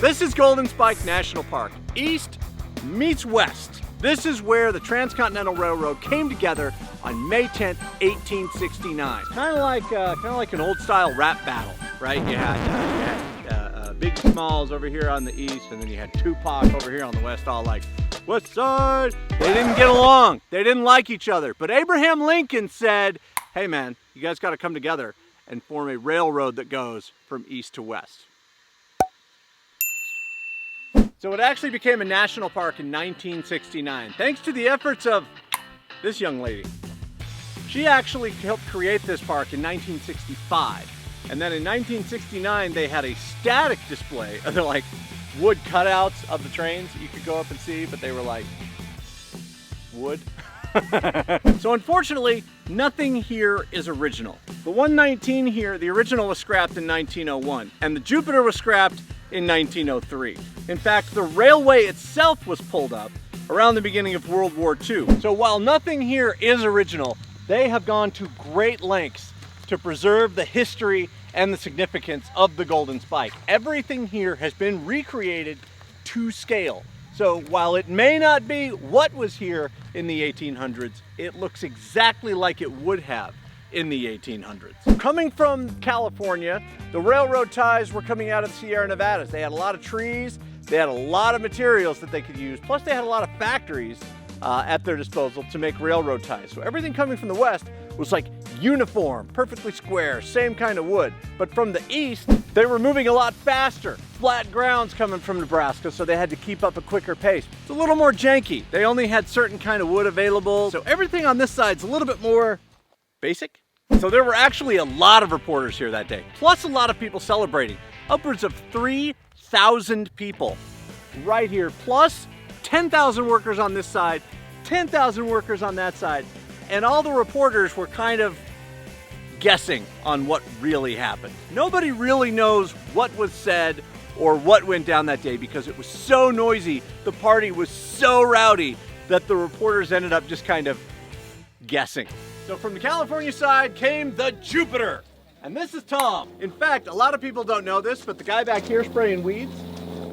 This is Golden Spike National Park. East meets west. This is where the Transcontinental Railroad came together on May 10th, 1869. Kind of like an old style rap battle, right? You had Big Smalls over here on the east, and then you had Tupac over here on the west, all like, West Side. They didn't get along. They didn't like each other. But Abraham Lincoln said, hey man, you guys got to come together and form a railroad that goes from east to west. So it actually became a national park in 1969, thanks to the efforts of this young lady. She actually helped create this park in 1965. And then in 1969, they had a static display of the like wood cutouts of the trains that you could go up and see, but they were like wood. So unfortunately, nothing here is original. The 119 here, the original was scrapped in 1901, and the Jupiter was scrapped in 1903. In fact, the railway itself was pulled up around the beginning of World War II. So while nothing here is original, they have gone to great lengths to preserve the history and the significance of the Golden Spike. Everything here has been recreated to scale. So while it may not be what was here in the 1800s, it looks exactly like it would have in the 1800s. Coming from California, the railroad ties were coming out of the Sierra Nevadas. They had a lot of trees, they had a lot of materials that they could use, plus they had a lot of factories at their disposal to make railroad ties. So everything coming from the west was like uniform, perfectly square, same kind of wood. But from the east, they were moving a lot faster. Flat grounds coming from Nebraska, so they had to keep up a quicker pace. It's a little more janky. They only had certain kind of wood available, so everything on this side's a little bit more basic. So there were actually a lot of reporters here that day, plus a lot of people celebrating. Upwards of 3,000 people right here, plus 10,000 workers on this side, 10,000 workers on that side, and all the reporters were kind of guessing on what really happened. Nobody really knows what was said or what went down that day because it was so noisy, the party was so rowdy that the reporters ended up just kind of guessing. So from the California side came the Jupiter, and this is Tom. In fact, a lot of people don't know this, but the guy back here spraying weeds,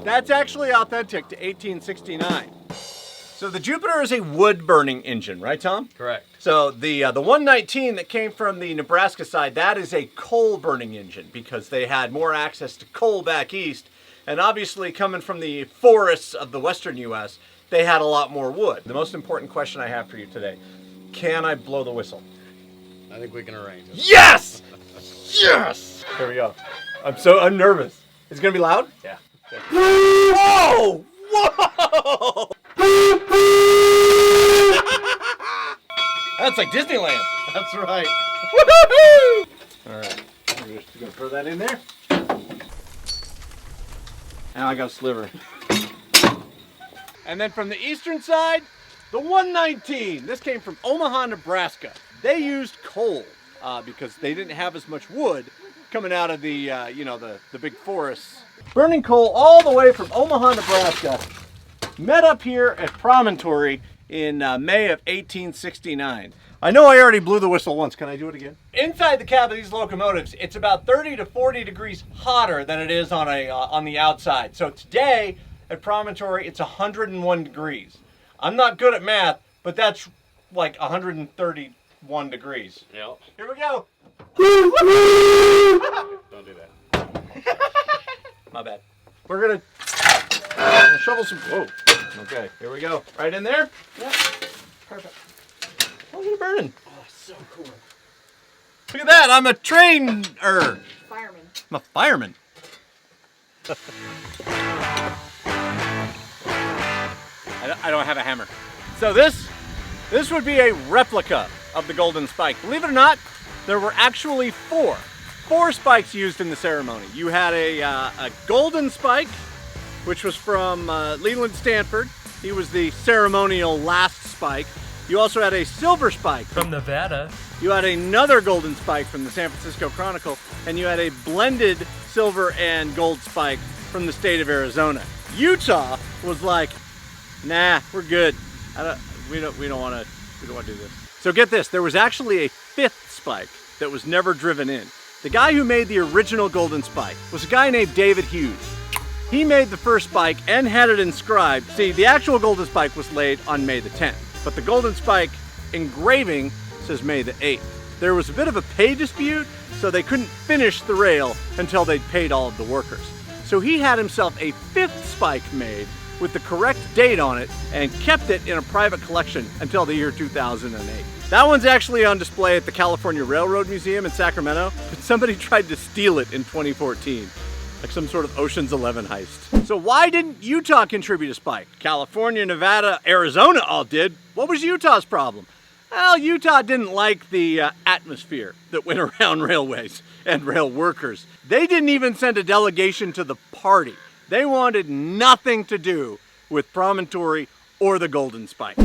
that's actually authentic to 1869. So the Jupiter is a wood-burning engine, right, Tom? Correct. So the 119 that came from the Nebraska side, that is a coal-burning engine because they had more access to coal back east, and obviously coming from the forests of the western U.S., they had a lot more wood. The most important question I have for you today, can I blow the whistle? I think we can arrange it. Yes! Yes! Here we go. I'm nervous. Is it gonna be loud? Yeah. Whoa! Whoa! That's like Disneyland. That's right. Woo-hoo-hoo! All right, we're just gonna throw that in there. Now I got a sliver. And then from the eastern side, the 119. This came from Omaha, Nebraska. They used coal because they didn't have as much wood coming out of the the big forests. Burning coal all the way from Omaha, Nebraska. Met up here at Promontory in May of 1869. I know I already blew the whistle once. Can I do it again? Inside the cab of these locomotives, it's about 30 to 40 degrees hotter than it is on the outside. So today at Promontory, it's 101 degrees. I'm not good at math, but that's like 131 degrees. Yep. Here we go. Don't do that. My bad. We're gonna shovel some. Whoa. Okay, here we go. Right in there? Yep. Perfect. How's it burning? Oh, so cool. Look at that. I'm a trainer. Fireman. I'm a fireman. I don't have a hammer. So this would be a replica of the Golden Spike. Believe it or not, there were actually four spikes used in the ceremony. You had a Golden Spike, which was from Leland Stanford. He was the ceremonial last spike. You also had a Silver Spike from Nevada. You had another Golden Spike from the San Francisco Chronicle, and you had a blended silver and gold spike from the state of Arizona. Utah was like, nah, we're good. We don't want to do this. So get this, there was actually a fifth spike that was never driven in. The guy who made the original Golden Spike was a guy named David Hughes. He made the first spike and had it inscribed. See, the actual golden spike was laid on May the 10th, but the golden spike engraving says May the 8th. There was a bit of a pay dispute, so they couldn't finish the rail until they'd paid all of the workers. So he had himself a 5th spike made with the correct date on it and kept it in a private collection until the year 2008. That one's actually on display at the California Railroad Museum in Sacramento, but somebody tried to steal it in 2014, like some sort of Ocean's 11 heist. So why didn't Utah contribute a spike? California, Nevada, Arizona all did. What was Utah's problem? Well, Utah didn't like the atmosphere that went around railways and rail workers. They didn't even send a delegation to the party. They wanted nothing to do with Promontory or the Golden Spike.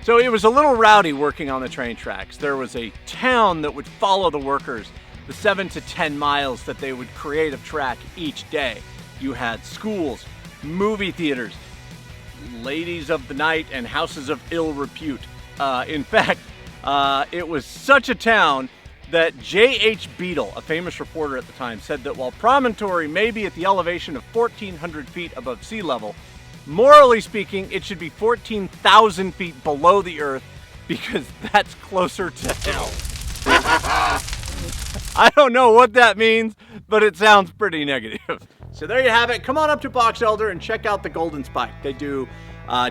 So it was a little rowdy working on the train tracks. There was a town that would follow the workers, the 7 to 10 miles that they would create of track each day. You had schools, movie theaters, ladies of the night, and houses of ill repute. In fact, it was such a town that J.H. Beadle, a famous reporter at the time, said that while Promontory may be at the elevation of 1,400 feet above sea level, morally speaking, it should be 14,000 feet below the earth because that's closer to hell. I don't know what that means, but it sounds pretty negative. So there you have it. Come on up to Box Elder and check out the Golden Spike. They do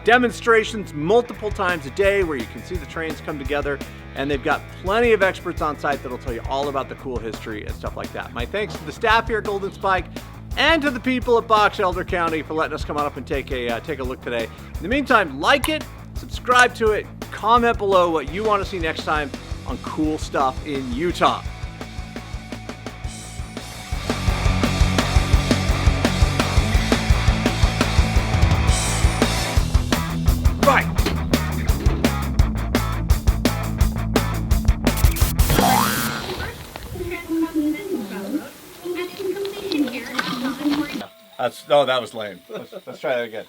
demonstrations multiple times a day where you can see the trains come together, and they've got plenty of experts on site that'll tell you all about the cool history and stuff like that. My thanks to the staff here at Golden Spike and to the people at Box Elder County for letting us come on up and take a look today. In the meantime, like it, subscribe to it, comment below what you want to see next time on cool stuff in Utah. Right. That was lame. Let's try that again.